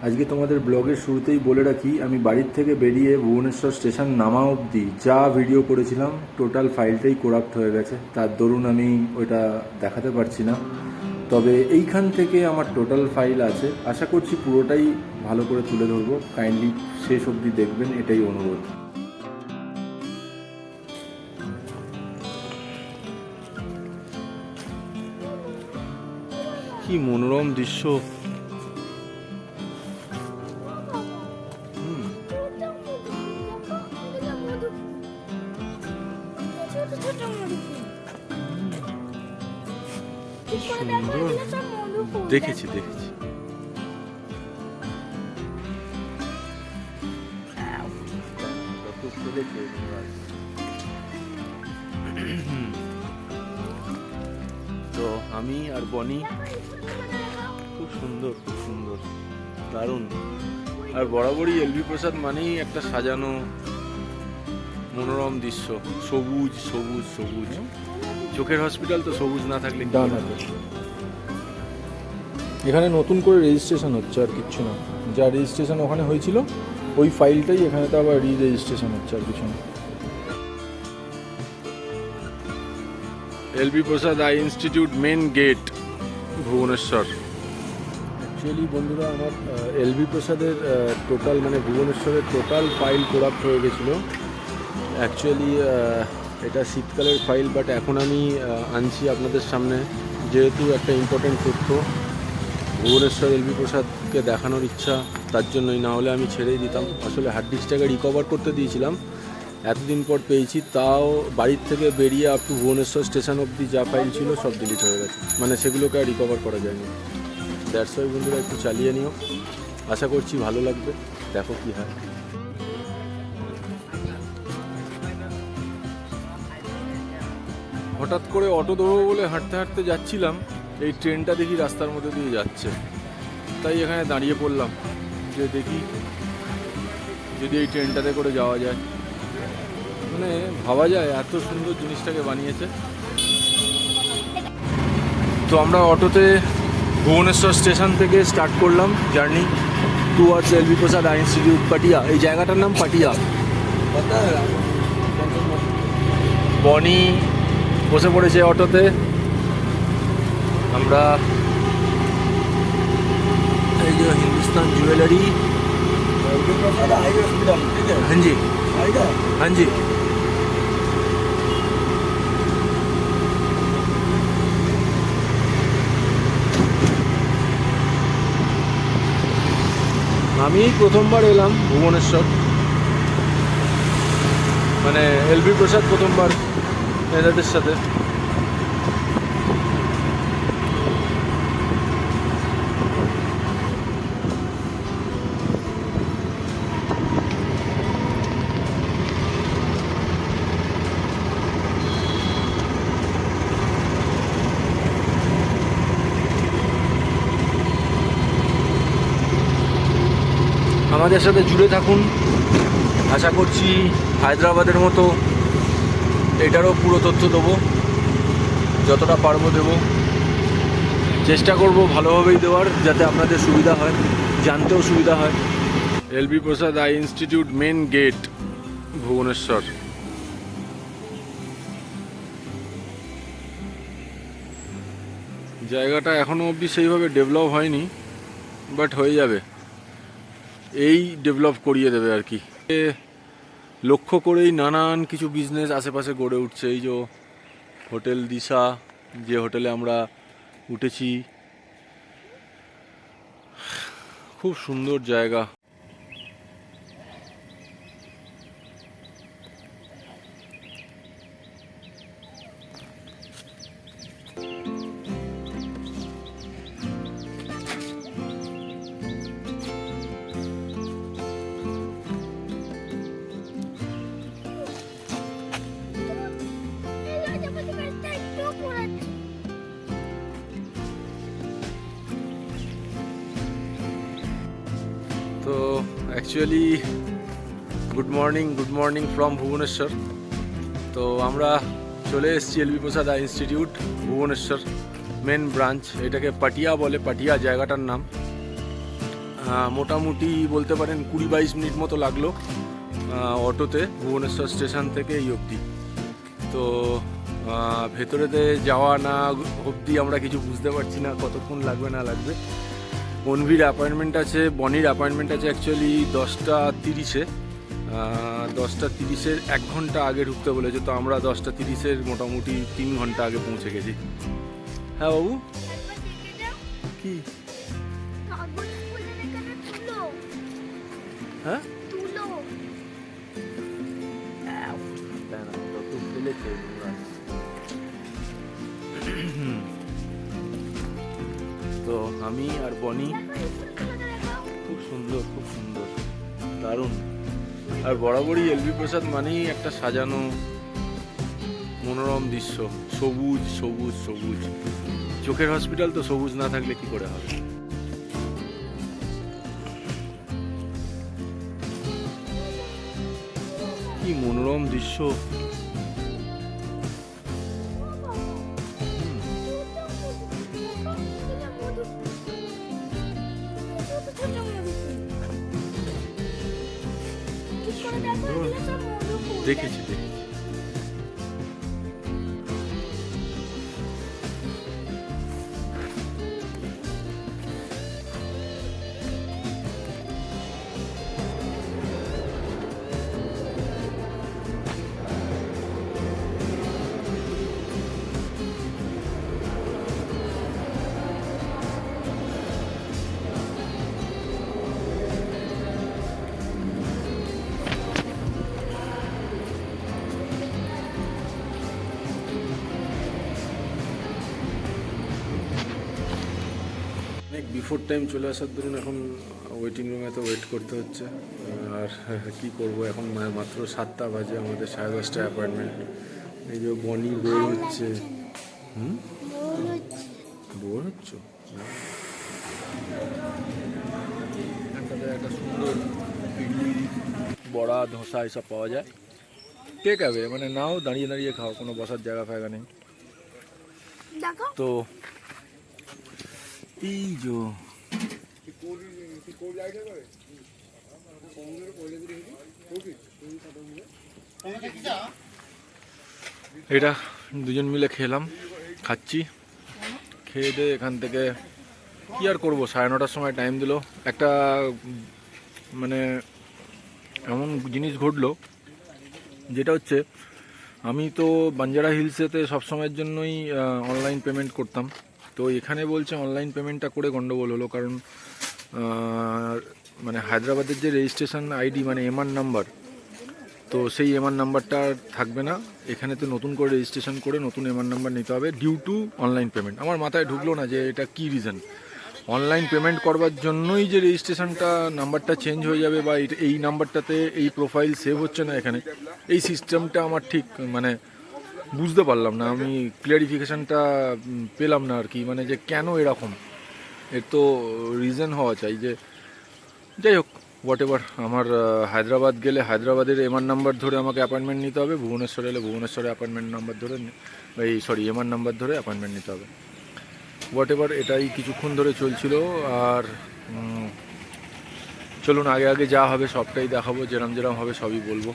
আজকে তোমাদের ব্লগের শুরুতেই বলে রাখি, আমি বাড়ির থেকে বেরিয়ে ভুবনেশ্বর স্টেশন নামা অবধি যা ভিডিও করেছিলাম টোটাল ফাইলটাই করাপ্ট হয়ে গেছে। তার দরুন আমি ওইটা দেখাতে পারছি না, তবে এইখান থেকে আমার টোটাল ফাইল আছে। আশা করছি পুরোটাই ভালো করে তুলে ধরবো, কাইন্ডলি শেষ অবধি দেখবেন, এটাই অনুরোধ। কি মনোরম দৃশ্য! সুন্দর, দেখেছি। তো আমি আর বনি খুব সুন্দর দারুণ। আর বরাবরই এলবি প্রসাদ মানেই একটা সাজানো মনোরম দৃশ্য, সবুজ। চোখের হসপিটাল তো সবুজ না থাকলে ডান হবে। এখানে নতুন করে রেজিস্ট্রেশন হচ্ছে, আর কিচ্ছু না। যা রেজিস্ট্রেশন ওখানে হয়েছিল ওই ফাইলটাই এখানে তো আবার রেজিস্ট্রেশন হচ্ছে, আর কিছু না। LV Prasad eye institute main gate, Bhubaneswar. Actually বন্ধুরা, আমার এলবি প্রসাদের টোটাল মানে ভুবনেশ্বরের টোটাল ফাইল করাপ্ট হয়ে গেছিলো। অ্যাকচুয়ালি এটা শীতকালের ফাইল, বাট এখন আমি আনছি আপনাদের সামনে, যেহেতু একটা ইম্পর্টেন্ট তথ্য ভুবনেশ্বর এলবি প্রসাদকে দেখানোর ইচ্ছা, তার জন্যই। না হলে আমি ছেড়েই দিতাম। আসলে হার্ড ডিস্কটাকে রিকভার করতে দিয়েছিলাম, এতদিন পর পেয়েছি, তাও বাড়ির থেকে বেরিয়ে আপ টু ভুবনেশ্বর স্টেশন অবধি যা ফাইল ছিল সব ডিলিট হয়ে গেছে, মানে সেগুলোকে আর রিকভার করা যায়নি। দ্যাটস ওয়াই বন্ধুরা, একটু চালিয়ে নিও, আশা করছি ভালো লাগবে, দেখো কী হয়। হঠাৎ করে অটো ধরবো বলে হাঁটতে যাচ্ছিলাম, এই ট্রেনটা দেখি রাস্তার মধ্যে দিয়ে যাচ্ছে, তাই এখানে দাঁড়িয়ে পড়লাম যে দেখি যদি এই ট্রেনটাতে করে যাওয়া যায়। মানে ভাবা যায় এত সুন্দর জিনিসটাকে বানিয়েছে। তো আমরা অটোতে ভুবনেশ্বর স্টেশন থেকে স্টার্ট করলাম journey towards LB Prasad eye institute, Patiya. এই জায়গাটার নাম পাটিয়া। বনি বসে পড়েছে অটোতে। আমরা এই যে হিন্দুস্তান জুয়েলারি, হ্যাঁ জি। আমি প্রথমবার এলাম ভুবনেশ্বর, মানে এলবি প্রসাদ প্রথমবার এনাদের সাথে। আমাদের সাথে জুড়ে থাকুন, আশা করছি হায়দ্রাবাদের মতো এটারও পুরো তথ্য দেবো, যতটা পারবো দেবো। চেষ্টা করব ভালোভাবেই দেওয়ার, যাতে আপনাদের সুবিধা হয়, জানতেও সুবিধা হয়। LV Prasad eye institute main gate, Bhubaneswar. জায়গাটা এখনও অবধি সেইভাবে ডেভেলপ হয়নি, বাট হয়ে যাবে, এই ডেভেলপ করিয়ে দেবে আর কি। লক্ষ্য করেই নানান কিছু বিজনেস আশেপাশে গড়ে উঠছে। এই যে হোটেল দিশা, যে হোটেলে আমরা উঠেছি, খুব সুন্দর জায়গা। তো actually good morning from Bhubaneswar. তো আমরা চলে এসেছি LV Prasad eye institute, Bhubaneswar main branch. এটাকে পাটিয়া বলে, পাটিয়া জায়গাটার নাম। মোটামুটি বলতে পারেন 20-22 মিনিট মতো লাগলো অটোতে ভুবনেশ্বর স্টেশন থেকে এই অবধি। তো ভেতরেতে যাওয়া না অবধি আমরা কিছু বুঝতে পারছি না কতক্ষণ লাগবে না লাগবে। অনভির অ্যাপয়েন্টমেন্ট আছে, বনির অ্যাপয়েন্টমেন্ট আছে অ্যাকচুয়ালি 10:30-এ। 10:30-এর 1 ঘন্টা আগে ঢুকতে বলেছে, তো আমরা 10:30-এর মোটামুটি 3 ঘন্টা আগে পৌঁছে গেছি। হ্যাঁ বাবু কি? হ্যাঁ তো আমি আর বনি, খুব সুন্দর খুব সুন্দর, দারুণ। আর বরাবরই এলবি প্রসাদ মানেই একটা সাজানো মনোরম দৃশ্য, সবুজ সবুজ সবুজ। চোখের হসপিটাল তো সবুজ না থাকলে কি করে হবে। কি মনোরম দৃশ্য। দেখেছি দেখেছি। অনেক বিফোর টাইম চলে আসার দরুন এখন ওয়েটিং রুমে তো ওয়েট করতে হচ্ছে। আর কি করব, এখন মাত্র 7টা বাজে, আমাদের 5:30টায় অ্যাপয়েন্টমেন্ট। এই যে বনি বোর হচ্ছে। বোর হচ্ছ? এখানটাতে একটা সুন্দর ইডলি, বড়া, ধোসা এসব পাওয়া যায়। টেক অ্যাওয়ে, মানে নাও দাঁড়িয়ে দাঁড়িয়ে খাও, কোনো বসার জায়গা ফায়গা নেই। তো এই যে এটা দুজন মিলে খেলাম, খাচ্ছি। খেয়ে দিয়ে এখান থেকে কি আর করবো, 9:30টার সময় টাইম দিল। একটা মানে এমন জিনিস ঘটলো, যেটা হচ্ছে আমি তো বাঞ্জারা হিলসেতে সবসময়ের জন্যই অনলাইন পেমেন্ট করতাম। তো এখানে বলছে অনলাইন পেমেন্টটা করে গন্ডগোল হলো, কারণ মানে হায়দ্রাবাদের যে রেজিস্ট্রেশন আইডি মানে এমআর নাম্বার, তো সেই এমআর নাম্বারটা থাকবে না এখানে। তো নতুন করে রেজিস্ট্রেশন করে নতুন এমআর নাম্বার নিতে হবে ডিউ টু অনলাইন পেমেন্ট। আমার মাথায় ঢুকলো না যে এটা কি রিজন। অনলাইন পেমেন্ট করবার জন্যই যে রেজিস্ট্রেশনটা নাম্বারটা চেঞ্জ হয়ে যাবে, বা এই নাম্বারটাতে এই প্রোফাইল সেভ হচ্ছে না এখানে, এই সিস্টেমটা আমার ঠিক মানে বুঝতে পারলাম না। আমি ক্লিয়ারিফিকেশানটা পেলাম না আর কি, মানে যে কেন এরকম, এর তো রিজন হওয়া চাই। যে যাই হোক, হোয়াট এভার। আমার হায়দ্রাবাদ গেলে হায়দ্রাবাদের এমআর নাম্বার ধরে আমাকে অ্যাপয়েন্টমেন্ট নিতে হবে, ভুবনেশ্বর এলে ভুবনেশ্বরে অ্যাপয়েন্টমেন্ট নাম্বার ধরে এমআর নাম্বার ধরে অ্যাপয়েন্টমেন্ট নিতে হবে। হোয়াট এভার, এটাই কিছুক্ষণ ধরে চলছিল। আর চলুন আগে আগে যা হবে সবটাই দেখাবো, যেরম যেরম হবে সবই বলবো।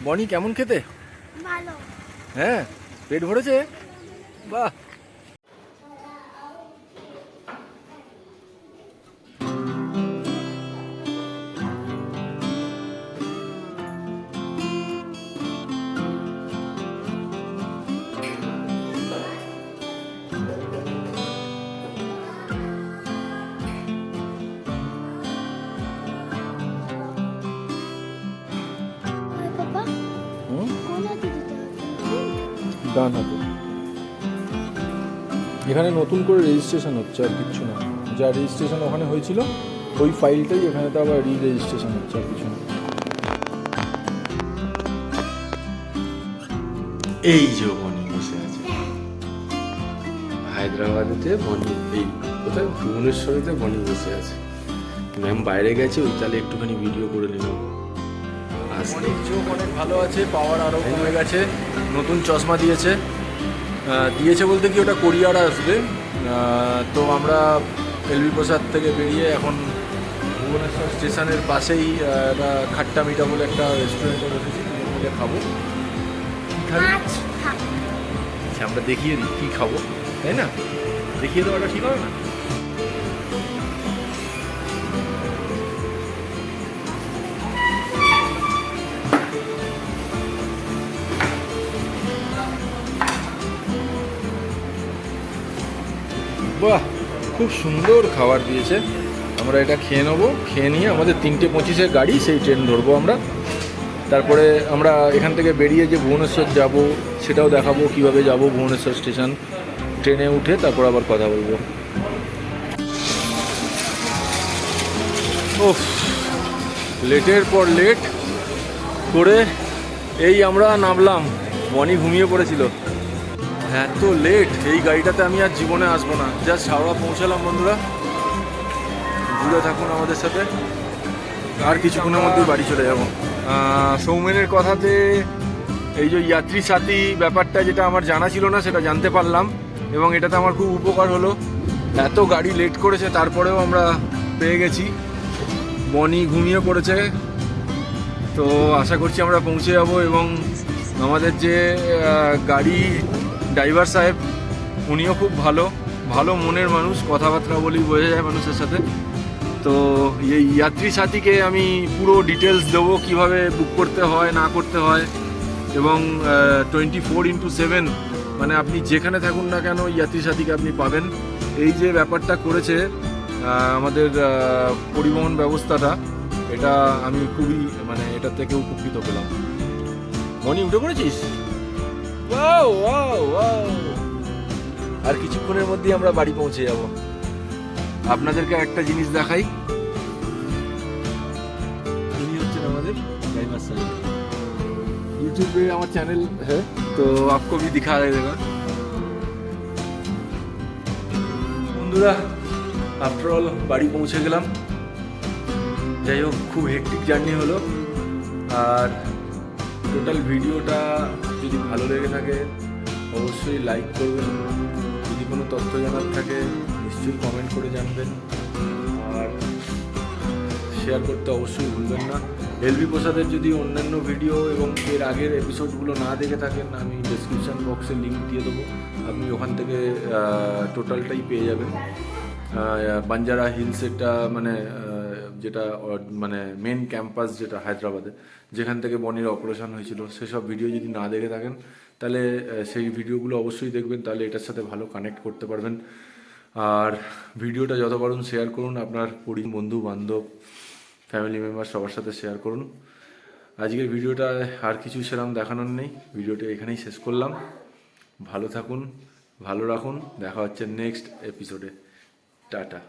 বনি কেমন খেতে? ভালো। হ্যাঁ, পেট ভরেছে? বাহ। পাপা, কোন হাতে দিতে হবে? ডান হাতে। এখানে নতুন করে রেজিস্ট্রেশন হচ্ছে, আর কিচ্ছু না। যা রেজিস্ট্রেশন ওখানে হয়েছিল ওই ফাইলটাই এখানে তো আবার রেজিস্ট্রেশন হচ্ছে, আর কিছু না। এই যে বনি বসে আছে হায়দ্রাবাদেতে, বনি এই কোথায় ভুবনেশ্বরেতে বনি বসে আছে। ম্যাম বাইরে গেছে, ওই তাহলে একটুখানি ভিডিও করে নিলাম। বনির চোখ অনেক ভালো আছে, পাওয়ার আরও কমে গেছে, নতুন চশমা দিয়েছে। দিয়েছে বলতে কি, ওটা কোরিয়ার আসবে। তো আমরা এলবি প্রসাদ থেকে বেরিয়ে এখন ভুবনেশ্বর স্টেশনের পাশেই একটা খাট্টা মিঠা বলে একটা রেস্টুরেন্টে বসেছি, মিলে খাবো। কী খাবি? মাছ খাবো। আচ্ছা, আমরা দেখিয়ে দিই কী খাবো, তাই না? দেখিয়ে দেওয়াটা ঠিক হবে না? বাহ, খুব সুন্দর খাবার দিয়েছে। আমরা এটা খেয়ে নেবো, খেয়ে নিয়ে আমাদের 3:25-এর গাড়ি, সেই ট্রেন ধরবো আমরা। তারপরে আমরা এখান থেকে বেরিয়ে যে ভুবনেশ্বর যাব সেটাও দেখাবো, কিভাবে যাব ভুবনেশ্বর স্টেশন। ট্রেনে উঠে তারপর আবার কথা বলবো। ওফ, লেটের পর লেট করে এই আমরা নামলাম। বনি ঘুমিয়ে পড়েছিল। এত লেট, এই গাড়িটাতে আমি আর জীবনে আসবো না। জাস্ট হাওড়া পৌঁছালাম বন্ধুরা, ঘুরে থাকুন আমাদের সাথে। আর কিছুক্ষণের মধ্যেই বাড়ি চলে যাবো। সৌমেনের কথাতে এই যে যাত্রী সাথী ব্যাপারটা, যেটা আমার জানা ছিল না, সেটা জানতে পারলাম এবং এটাতে আমার খুব উপকার হলো। এত গাড়ি লেট করেছে তারপরেও আমরা পেয়ে গেছি। বনি ঘুমিয়ে পড়েছে, তো আশা করছি আমরা পৌঁছে যাব। এবং আমাদের যে গাড়ি ড্রাইভার সাহেব, উনিও খুব ভালো ভালো মনের মানুষ, কথাবার্তা বলেই বোঝা যায় মানুষের সাথে। তো এই যাত্রী সাথীকে আমি পুরো ডিটেলস দেবো, কীভাবে বুক করতে হয় না করতে হয়। এবং 24x7 মানে আপনি যেখানে থাকুন না কেন যাত্রী সাথীকে আপনি পাবেন। এই যে ব্যাপারটা করেছে আমাদের পরিবহন ব্যবস্থাটা, এটা আমি খুবই মানে এটা থেকে উপকৃত পেলাম। মনি, উঠে পড়েছিস? Wow wow wow. আর কিছুক্ষণের মধ্যেই আমরা বাড়ি পৌঁছে যাব। আপনাদেরকে একটা জিনিস দেখাই, ইনি হচ্ছেন আমাদের ড্রাইভার সাহেব। यूट्यूब पे हमारा चैनल है, तो आपको भी दिखा देगा। বন্ধুরা, আফটার অল বাড়ি পৌঁছে গেলাম। যাই হোক, খুব হেক্টিক জার্নি হলো। আর টোটাল ভিডিওটা যদি ভালো লেগে থাকে অবশ্যই লাইক করবেন। যদি কোনো তথ্য জানার থাকে নিশ্চয়ই কমেন্ট করে জানবেন। আর শেয়ার করতে অবশ্যই ভুলবেন না। এলবি প্রসাদের যদি অন্যান্য ভিডিও এবং এর আগের এপিসোডগুলো না দেখে থাকেন, আমি ডেসক্রিপশান বক্সে লিঙ্ক দিয়ে দেবো। আপনি ওখান থেকে টোটালটাই পেয়ে যাবেন। বাঞ্জারা হিলসেরটা মানে যেটা মানে মেন ক্যাম্পাস যেটা হায়দ্রাবাদে, যেখান থেকে বনির অপারেশন হয়েছিল, সেসব ভিডিও যদি না দেখে থাকেন তাহলে সেই ভিডিওগুলো অবশ্যই দেখবেন। তাহলে এটার সাথে ভালো কানেক্ট করতে পারবেন। আর ভিডিওটা যত পারুন শেয়ার করুন, আপনার বন্ধু বান্ধব ফ্যামিলি মেম্বার সবার সাথে শেয়ার করুন। আজকের ভিডিওটা আর কিছু সেরকম দেখানোর নেই, ভিডিওটা এখানেই শেষ করলাম। ভালো থাকুন, ভালো রাখুন, দেখা হচ্ছে নেক্সট এপিসোডে। টাটা।